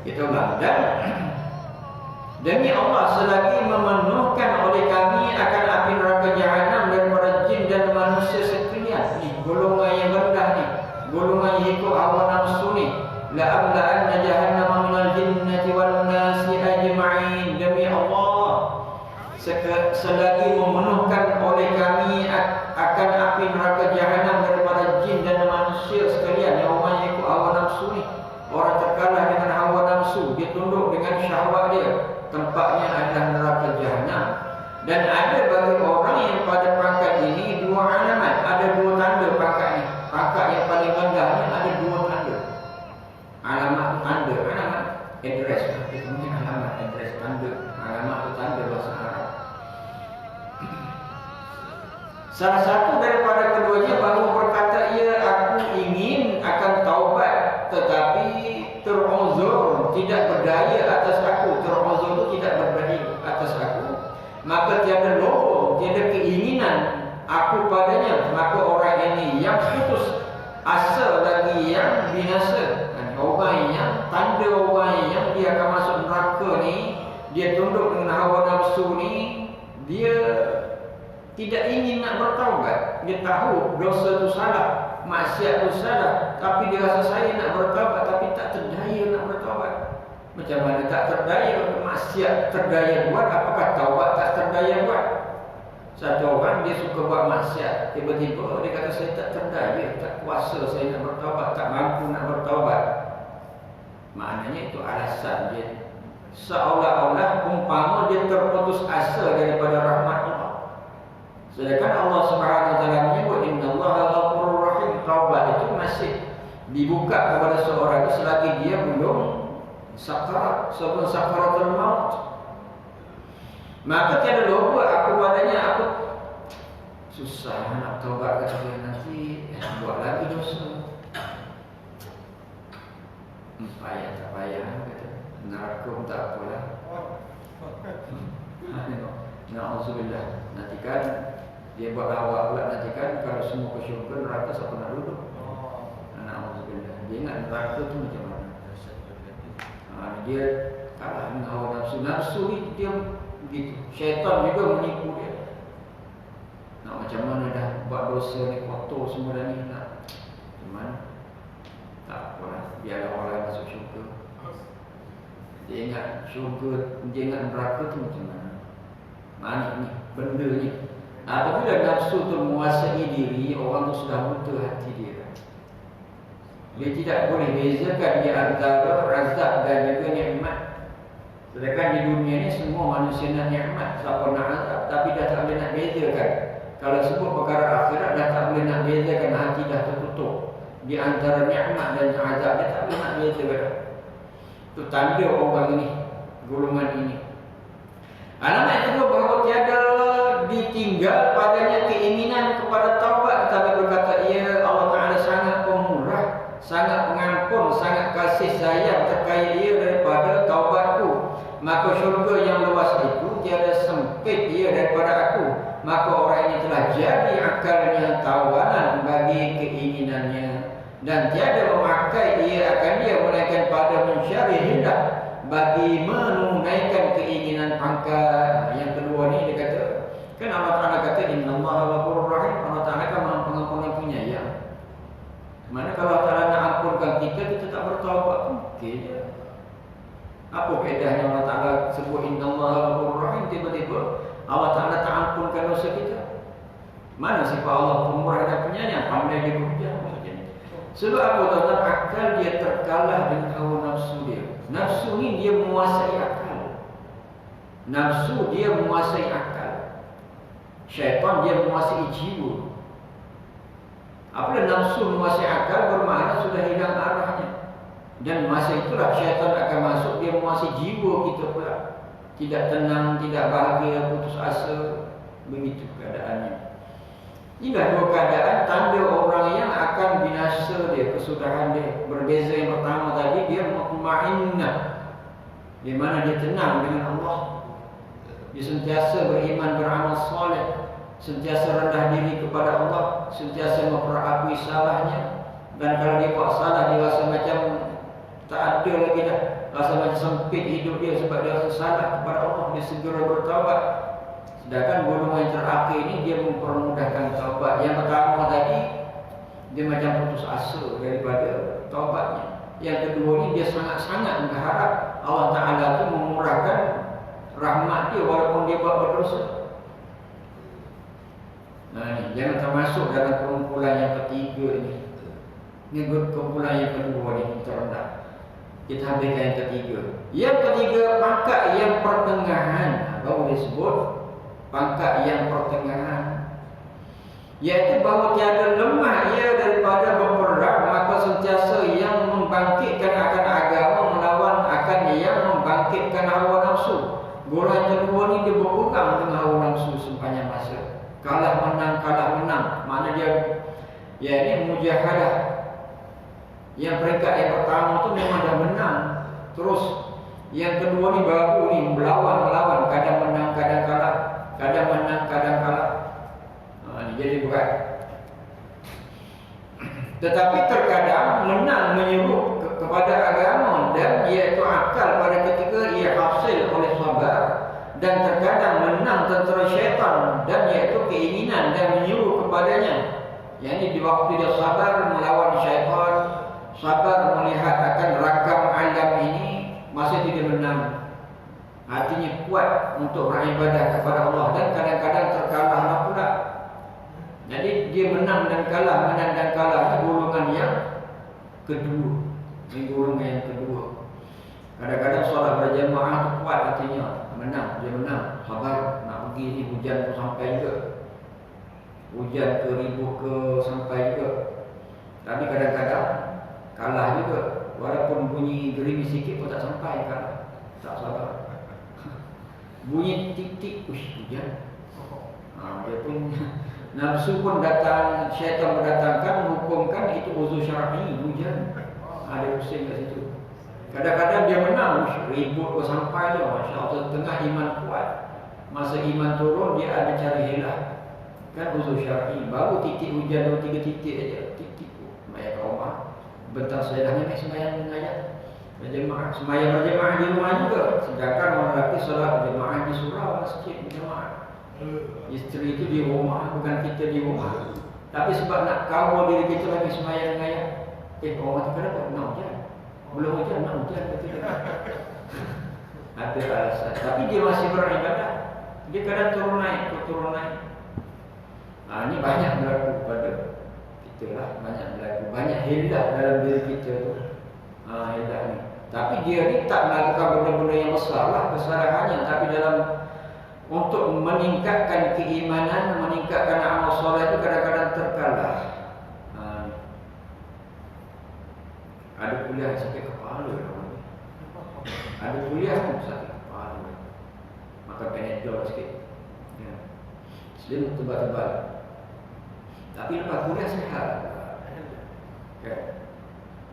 Kita ulang. Dan demi Allah, selagi memenuhkan oleh kami akan api neraka jahanam daripada jin dan manusia sekalian. Ni golongan yang rendah ni, golongan yang ikut hawa nafsu ni. La'amla'anna jahannama minal jinnati wan nasi ajma'in. Demi selagi memenuhkan oleh kami akan api neraka jahanam daripada jin dan manusia sekalian. Yaumanya ikut hawa nafsu ni. Orang terkalah dengan hawa nafsu, dia tunduk dengan syahwat dia, tempatnya adalah neraka jahanam. Dan ada bagi orang yang pada pangkat ini dua alamat, ada dua tanda pangkat ni. Pangkat yang paling rendahnya ada dua tanda. Alamat tanda, alamat address. Itu alamat address tanda. Alamat itu tanda bahasa Arab. Salah satu daripada keduanya baru berkata, ya aku ingin akan taubat, tetapi teruzur, tidak berdaya atas aku. Teruzur itu tidak berdaya atas aku. Maka tiada lobo, tiada keinginan aku padanya. Maka orang ini yang putus asa lagi yang binasa. Orang yang tanda orang yang dia akan masuk neraka ni, dia tunduk dengan hawa nafsu ni, dia tidak ingin nak bertaubat. Dia tahu dosa itu salah, maksiat itu salah, tapi dia rasa saya nak bertaubat tapi tak terdaya nak bertaubat. Macam mana tak terdaya? Maksiat terdaya buat, apakah taubat tak terdaya buat? Satu orang dia suka buat maksiat, tiba-tiba dia kata saya tak terdaya, tak kuasa saya nak bertaubat, tak mampu nak bertaubat. Maknanya itu alasan dia, seolah-olah umpama dia terputus asa daripada rahmat Allah. Sedangkan Allah Subhanahu Wa Taala menyebut innallaha ghafurur rahim. Taubat itu masih dibuka kepada seorang itu selagi dia belum sakarat, sebelum sakaratul maut. Maka tiada loba aku padanya, aku susah nak taubat, kata dia, nanti buat lagi dosa. Payah tak payah, kata neraka pun tak apalah. Na'udzubillah. Nanti kan dia buat lawak pula, nanti kan kalau semua ke syurga, neraka siapa nak duduk? Na'udzubillah. Dia ingat neraka tu macam mana? Dia kalah dengan hawa nafsu. Nafsu ni dia begitu. Syaitan juga menipu dia. Nak macam mana dah buat dosa ni, kotor semua dah ni, nak macam mana? Tak apalah, biarlah orang lain masuk syurga. Dia ingat syurga, dia ingat neraka tu macam mana? Mana ni, benda ni. Apabila nafsu tu menguasai diri, orang tu sudah buta hati dia. Dia tidak boleh bezakan di antara razak dan juga nikmat. Sedangkan di dunia ni semua manusia nak nikmat, siapa nak azab, tapi dah tak boleh nak bezakan. Kalau sebut perkara akhirat, dah tak boleh nak bezakan, hati dah tertutup. Di antara nikmat dan azab, dia tak boleh nak bezakan. Itu tanda orang ini, golongan ini. Alamat yang kedua, bahawa tiada ditinggal padanya keinginan kepada taubat, tetapi berkata, ya Allah Ta'ala sangat pemurah, sangat pengampun, sangat kasih sayang terkait ia daripada taubatku. Maka syurga yang luas itu tiada sempit ia daripada aku. Maka orang ini telah jadi akalnya tawanan bagi keinginannya, dan tiada memakai ia akan dia melainkan pada mencari hendak bagi menunaikan keinginan pangkat. Yang kedua ni dia kata, kan Allah Ta'ala kata innallaha ghafurur rahim, Allah Ta'ala kan Maha Pengampun dan Penyayang. Mana kalau Allah Ta'ala nak ampunkan kita, kita tak bertaubat pun okey je. Apa faedahnya Allah Ta'ala sebut innallaha ghafurur rahim, tiba-tiba Allah Ta'ala tak ampunkan dosa kita? Mana sifat Allah Pemurah dan Penyayang? Pandai dia bekerja maksudnya. Sebab apa tuan-tuan? Akal dia terkalah dengan hawa nafsu dia. Nafsu ni dia menguasai akal. Nafsu dia menguasai akal. Syaitan dia menguasai jiwa. Apabila nafsu menguasai akal, bermakna sudah hilang arahnya. Dan masa itulah syaitan akan masuk, dia menguasai jiwa kita pula. Tidak tenang, tidak bahagia, putus asa. Begitu keadaannya. Inilah dua keadaan tanda orang yang akan binasa dia, kesudahan dia. Berbeza yang pertama tadi, dia mutmainnah, di mana dia tenang dengan Allah. Dia sentiasa beriman, beramal soleh, sentiasa rendah diri kepada Allah, sentiasa memperakui salahnya. Dan kalau dia buat salah, dia rasa macam tak ada lagi dah, rasa macam sempit hidup dia sebab dia rasa salah kepada Allah. Dia segera bertaubat. Sedangkan golongan yang terakhir ini dia mempermudahkan taubat. Yang pertama tadi dia macam putus asa daripada taubatnya. Yang kedua ni dia sangat-sangat berharap Allah Ta'ala tu memurahkan rahmat dia walaupun dia buat berdosa. Jangan termasuk dalam kumpulan yang ketiga ini. Ini kumpulan yang kedua ni kita rendah. Kita habiskan yang ketiga. Yang ketiga, pangkat yang pertengahan. Baru disebut pangkat yang pertengahan, iaitu bahawa tiada lemah ia daripada berperang, maka sentiasa yang membangkitkan akan agama melawan akan yang membangkitkan hawa nafsu. Golongan kedua ni dia berperang dengan hawa nafsu sepanjang masa. Kalah menang. Makna dia ini mujahadah. Yang peringkat yang pertama tu memang dah menang. Terus yang kedua ni baru ni melawan, kadang menang, kadang kalah. Kadang menang, kadang kalah. Ini jadi berat. Tetapi terkadang menang menyuruh kepada agama, dan iaitu akal pada ketika ia hasil oleh sabar. Dan terkadang menang tentera syaitan, dan iaitu keinginan dan menyuruh kepadanya. Yang ini di waktu dia sabar melawan syaitan, sabar melihat akan rakam alam ini, masih tidak menang. Artinya kuat untuk beribadah kepada Allah, dan kadang-kadang terkalahlah pula. Jadi dia menang dan kalah golongan yang kedua. Ini golongan yang kedua. Kadang-kadang solat berjemaah tu kuat, artinya dia menang, sabar nak pergi ni hujan pun sampai juga. Hujan ke ribut ke sampai juga. Tapi kadang-kadang kalah juga. Walaupun bunyi gerimis sikit pun tak sampai, kalah. Tak sabar. Bunyi tik-tik, hujan. Dia pun nafsu pun datang, syaitan mendatangkan, hukumkan itu uzur syar'i, hujan. Ada pusing kat situ. Kadang-kadang dia menang, ribut ke sampai dia, Masya Allah, tengah iman kuat. Masa iman turun, dia ada cari helah. Kan uzur syar'i, baru titik hujan 2-3 titik aja, tik-tik. Maya kat rumah, bentar saya dah naik sembahyang ayat. Berjemaah, sembahyang berjemaah di rumah juga. Sedangkan orang lelaki solat berjemaah di surau masjid berjemaah. Isteri itu di rumah, bukan kita di rumah. Tapi sebab nak kawal diri kita lagi sembahyang ayat. Orang tu kenapa? Nak hujan. Belum hujan, nak hujan. Ada alasan. Tapi dia masih beribadah. Dia kadang turun naik. Ini banyak berlaku pada kita lah. Banyak hilah dalam diri kita tu. Hilah ni. Tapi dia ni tak melakukan benda-benda yang besar lah kesalahannya. Tapi dalam untuk meningkatkan keimanan, meningkatkan amal soleh itu kadang-kadang terkalah. Ada kuliah sakit kepala, ada kuliah pun sakit kepala, makan Panadol sikit, selimut tebal-tebal. Tapi lepas kuliah sihat.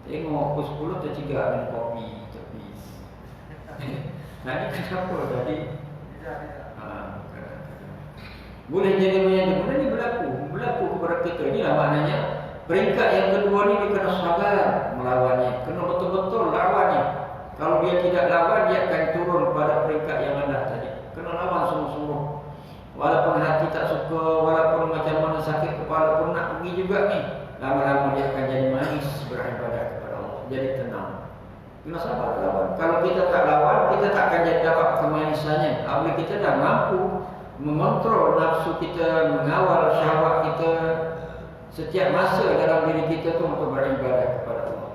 Tengok pukul 10 tercegah minum kopi tepi. Tadi kenapa tadi? Boleh jadi macam benda ni berlaku kepada kita. Inilah maknanya peringkat yang kedua ni dia kena sabar melawannya, kena betul-betul lawannya. Kalau dia tidak lawan, dia akan turun pada peringkat yang rendah tadi. Kena lawan sungguh-sungguh. Walaupun hati tak suka, walaupun macam mana sakit kepala pun nak pergi juga ni. Lama-lama dia akan jadi manis beribadah kepada Allah, jadi tenang. Kena sabar lawan. Kalau kita tak lawan, kita tak akan jadi dapat kemanisannya. Apabila kita dah mampu mengontrol nafsu kita, mengawal syahwat kita setiap masa dalam diri kita tu untuk beribadah kepada Allah.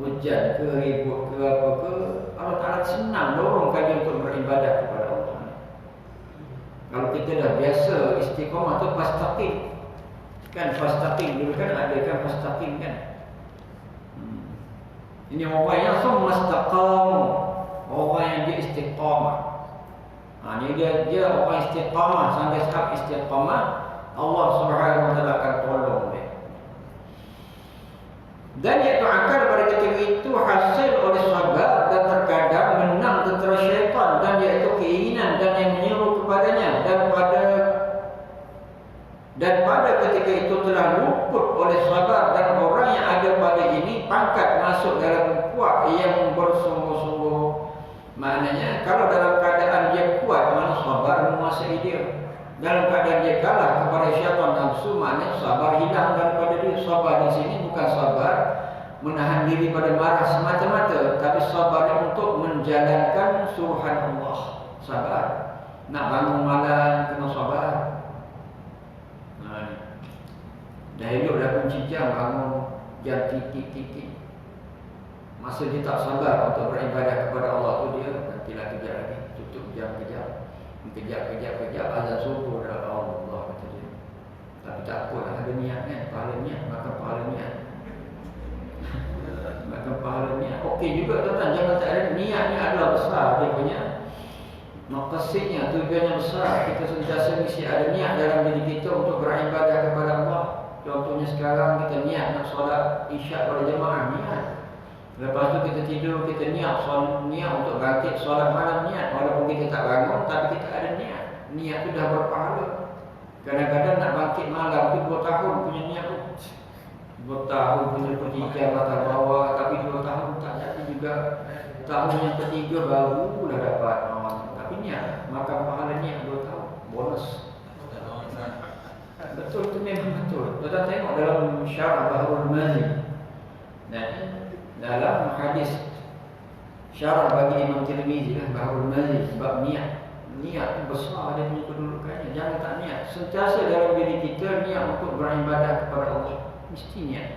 Hujan ke, ribut ke, apa ke, Allah Ta'ala senang dorongkan dia untuk beribadah kepada Allah. Kalau kita dah biasa istiqamah tu fastaqim. Kan fastaqim dulu kan ada kan fastaqim kan. Ini orang yang semua istaqam, orang yang dia istiqamah. Ini dia orang istiqamah, sampai sahab istiqamah, Allah Subhanahu wa taala akan tolong dia. Dan iaitu akal pada ketika itu hasil oleh sabar, dan terkadang menang tentera syaitan, dan iaitu keinginan dan yang menyuruh kepadanya, dan pada ketika itu telah luput oleh sabar, dan orang yang ada pada ini pangkat masuk dalam kuat yang bersungguh-sungguh. Maknanya kalau dalam keadaan dia kuat, mana sabar menguasai dia. Dalam keadaan dia kalah kepada syaitan nafsu, maknanya sabar hilang daripada dia. Sabar di sini bukan sabar menahan diri pada marah semata-mata, tapi sabar untuk menjalankan suruhan Allah. Sabar. Nak bangun malam kena sabar. Dah elok dah kunci jam, bangun jam titik-titik. Masa dia tak sabar untuk beribadah kepada Allah tu, dia nantilah kejap lagi, tutup jam kejap. Kejap, azan subuh dah Allah kata dia. Tapi tak apalah, ada niat kan, pahala niat, makan pahala niat. Makan pahala niat. Okey juga tuan-tuan, jangan tak ada niatnya adalah besar dia punya. Maqasidnya, tujuannya besar. Kita sentiasa mesti ada niat dalam diri kita untuk beribadah kepada Allah. Contohnya sekarang kita niat nak solat isyak pada jemaah, niat. Lepas tu kita tidur, kita niat untuk bangkit solat malam, niat. Walaupun kita tak bangun, tapi kita ada niat. Niat tu dah berpahala. Kadang-kadang nak bangkit malam tu 2 tahun punya niat tu. 2 tahun punya pertigaan latar bawah, tapi 2 tahun tak jadi juga. Tahun yang ketiga barulah dapat. Tapi niat, makan pahala niat 2 tahun. Bonus. Betul tu, memang betul. Kita tengok dalam Syarah Bahrul Mazi. Dalam hadis syarah bagi Imam Tirmizi Bahrul Mazi, sebab niat tu besar dia punya kedudukannya. Jangan tak niat. Sentiasa dalam diri kita niat untuk beribadah kepada Allah. Mesti niat.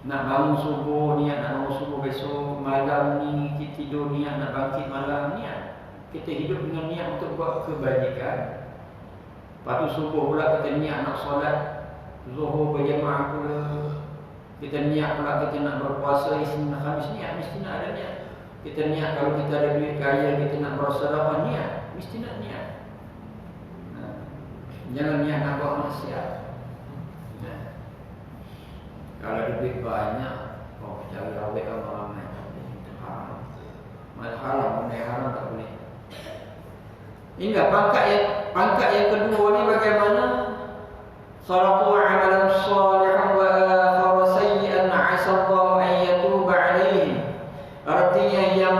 Nak bangun subuh, niat nak bangun subuh besok. Malam ni kita tidur, niat nak bangkit malam, niat. Kita hidup dengan niat untuk buat kebajikan. Lepas tu subuh pula kita niat nak solat Zuhur berjemaah pula. Kita niat pula kita nak berpuasa Isnin Khamis, niat, mesti nak ada niat. Kita niat kalau kita ada duit kaya, kita nak bersedekah, niat, mesti nak niat. Jangan niat nak buat maksiat. Kalau ada duit banyak, cari awet ramai-ramai, itu haram. Malah haram, benda yang haram tak boleh. Hingga pangkat yang kedua ni bagaimana? Salatu amalan salihan wa akhara sayyi'an 'asa Allah an yatuba 'alaihim. Artinya yang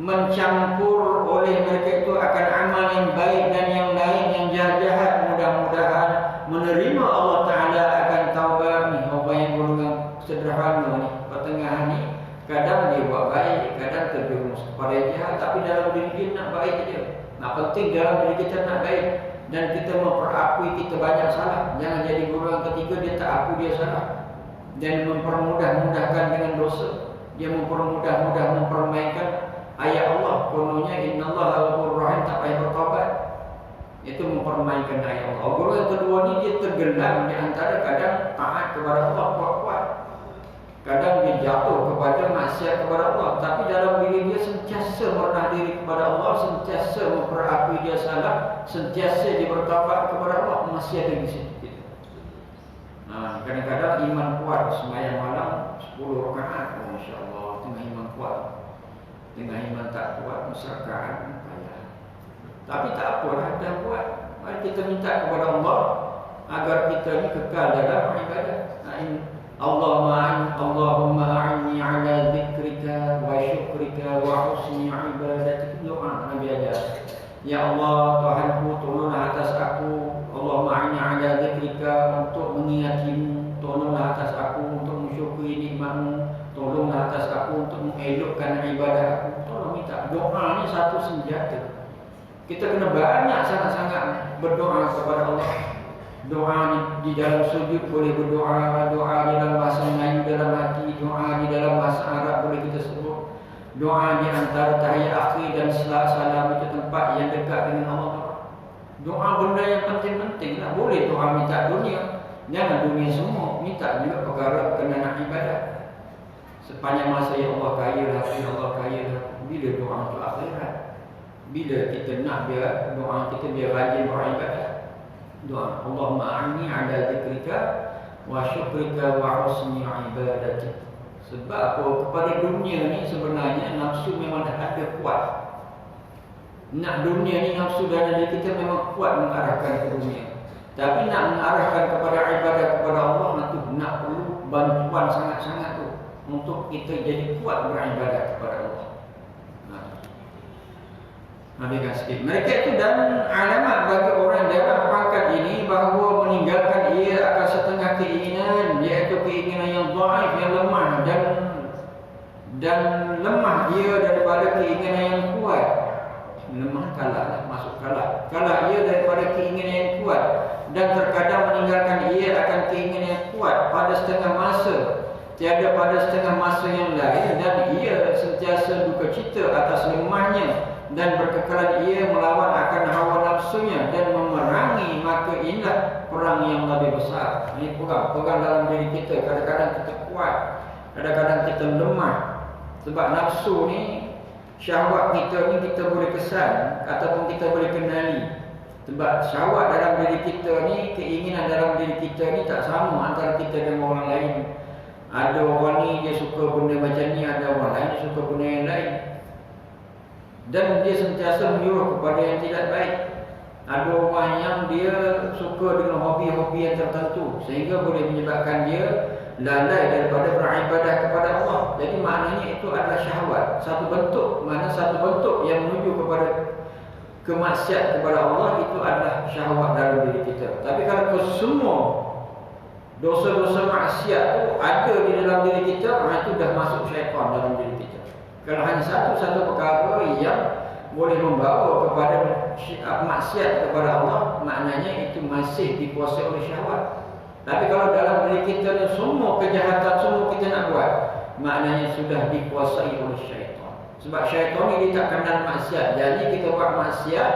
mencampur oleh mereka itu akan amal yang baik dan yang lain yang jahat-jahat, mudah-mudahan menerima Allah Ta'ala akan taubat ni. Taubat yang golongan sederhana ni, pertengahan ni, kadang dia buat baik, kadang terjerumus kepada jahat, tapi dalam diri dia nak baik je. Nah, penting dalam diri kita nak baik dan kita memperakui kita banyak salah. Jangan jadi golongan ketiga dia tak akui dia salah dan mempermudah-mudahkan dengan dosa. Dia mempermainkan ayat Allah. Kononnya innallaha ghafurur rahim, tak payah bertaubat. Itu mempermainkan ayat Allah. Golongan kedua ni dia tergelam di antara kadang taat kepada Allah kuat-kuat, kadang dia jatuh kepada maksiat kepada Allah, tapi dalam diri dia sentiasa merendah diri kepada Allah, sentiasa memperakui dia salah, sentiasa dia bertaubat kepada Allah, masih ada di situ. Kadang-kadang iman kuat, sembahyang malam 10 rakaat, masya-Allah, tengah iman kuat. Tengah iman tak kuat, musyakaan payah. Tapi tak apalah, dah buat. Mari kita minta kepada Allah agar kita ni kekal dalam ibadah. Allahumma a'inni ala zikrika wa syukrika wa husni ibadatik. Doa Nabi ajar. Ya Allah, Tuhanku, tolonglah atas aku. Allahumma a'inni ala zikrika, untuk mengingatimu. Tolonglah atas aku untuk mensyukuri nikmatmu. Tolonglah atas aku untuk mengelokkan ibadah aku. Tolong minta. Doa ni satu senjata. Kita kena banyak sangat-sangat berdoa kepada Allah. Doa di dalam sujud boleh berdoa, doa di dalam bahasa Melayu dalam hati, doa di dalam bahasa Arab boleh kita sebut. Doa di antara tahiyat akhir dan salam itu tempat yang dekat dengan Allah. Doa benda yang penting-penting lah. Boleh doa minta dunia, jangan dunia semua. Minta juga perkara kena nak ibadah. Sepanjang masa ya Allah kaya lah, ya Allah kaya lah. Bila doa untuk akhirat? Bila kita nak biar doa kita biar rajin beribadah. Doa Allahumma a'inni ala zikrika wa syukrika wa husni ibadatik. Sebab apa? Kepada dunia ni sebenarnya nafsu memang dah ada kuat. Nak dunia ni nafsu dalam diri kita memang kuat mengarahkan ke dunia. Tapi nak mengarahkan kepada ibadah kepada Allah, itu nak perlu bantuan sangat-sangat tu untuk kita jadi kuat beribadah kepada Allah. Habiskan sikit. Mereka itu dan alamat bagi orang dalam pangkat ini bahawa meninggalkan ia akan setengah keinginan, iaitu keinginan yang dhaif, yang lemah dan lemah ia daripada keinginan yang kuat. Lemah kalah, masuk kalah. Kalah ia daripada keinginan yang kuat. dan terkadang meninggalkan ia akan keinginan yang kuat pada setengah masa, tiada pada setengah masa yang lain, dan ia sentiasa duka cita atas lemahnya dan berkekalan ia melawan akan hawa nafsunya dan memerangi, maka inilah perang yang lebih besar. Ini perang dalam diri kita. Kadang-kadang kita kuat, kadang-kadang kita lemah. Sebab nafsu ni, syahwat kita ni kita boleh kesan ataupun kita boleh kenali. Sebab syahwat dalam diri kita ni, keinginan dalam diri kita ni tak sama antara kita dengan orang lain. Ada orang ni dia suka benda macam ni, ada orang lain dia suka benda yang lain. Dan dia sentiasa menyuruh kepada yang tidak baik. Ada orang yang dia suka dengan hobi-hobi yang tertentu, sehingga boleh menyebabkan dia lalai daripada beribadah kepada Allah. Jadi maknanya itu adalah syahwat. Satu bentuk yang menuju kepada kemaksiat kepada Allah, itu adalah syahwat dalam diri kita. Tapi kalau semua dosa-dosa maksiat itu ada di dalam diri kita, itu dah masuk syaitan dalam diri kita. Kalau hanya satu perkara yang boleh membawa kepada maksiat kepada Allah, maknanya itu masih dikuasai oleh syahwat. Tapi kalau dalam diri kita ni semua kejahatan semua kita nak buat, maknanya sudah dikuasai oleh syaitan. Sebab syaitan ni dia tak kenal maksiat. Jadi kita buat maksiat,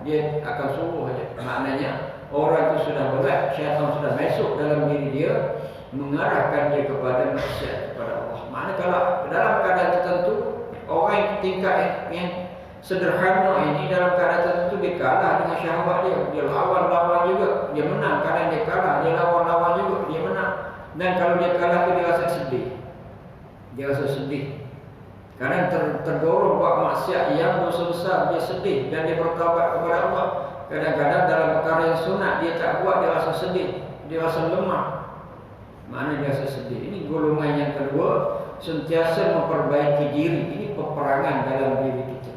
dia akan suruh saja. Maknanya orang itu sudah berat, syaitan sudah masuk dalam diri dia, mengarahkan dia kepada maksiat kepada Allah. Maknanya kalau dalam keadaan tertentu, orang yang tingkat yang sederhana ini dalam keadaan tertentu dia kalah dengan syahwat dia. Dia lawan juga, dia menang. Kadang dia kalah, dia lawan juga, dia menang. Dan kalau dia kalah tu dia rasa sedih. Dia rasa sedih. Kadang terdorong buat maksiat yang dosa besar, dia sedih dan dia bertaubat kepada Allah. Kadang-kadang dalam perkara yang sunat dia tak buat, dia rasa sedih, dia rasa lemah. Mana dia rasa sedih. Ini golongan yang kedua, sentiasa memperbaiki diri. Ini peperangan dalam diri kita.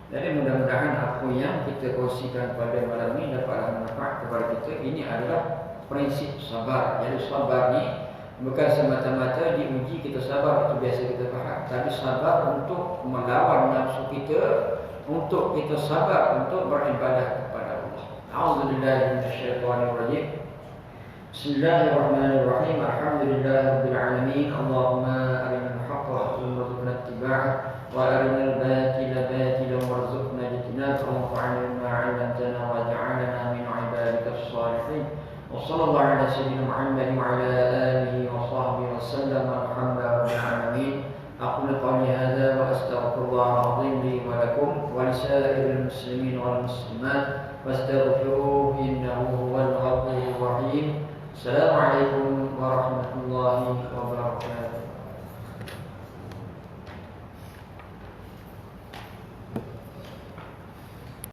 Jadi mudah-mudahan apa yang kita kongsikan pada malam ini dapatlah manfaat kepada kita. Ini adalah prinsip sabar. Jadi sabar ni bukan semata-mata diuji kita sabar, itu biasa kita faham. Tapi sabar untuk melawan nafsu kita, untuk kita sabar untuk beribadah kepada Allah. A'udzubillahi minasyaitonirrajim. Bismillahirrahmanirrahim. Alhamdulillahirabbil alamin. Allahumma arinal haqqa warzuqna ittiba'ah wa arinal batila batilan warzuqna ijtinabah. Wa'alna bima 'allamtana wa ja'alna min 'ibadikas shalihin. Wa sallallahu ala sayyidina Muhammad wa ala alihi wa sahbihi wa sallam. Alhamdulillahirabbil alamin. Aqulu qawli hadza wa astaghfirullahal 'azim li wa lakum wa lisa'iril muslimin wal muslimat fastaghfiruhu innahu huwal ghafurur rahim. Assalamualaikum warahmatullahi wabarakatuh.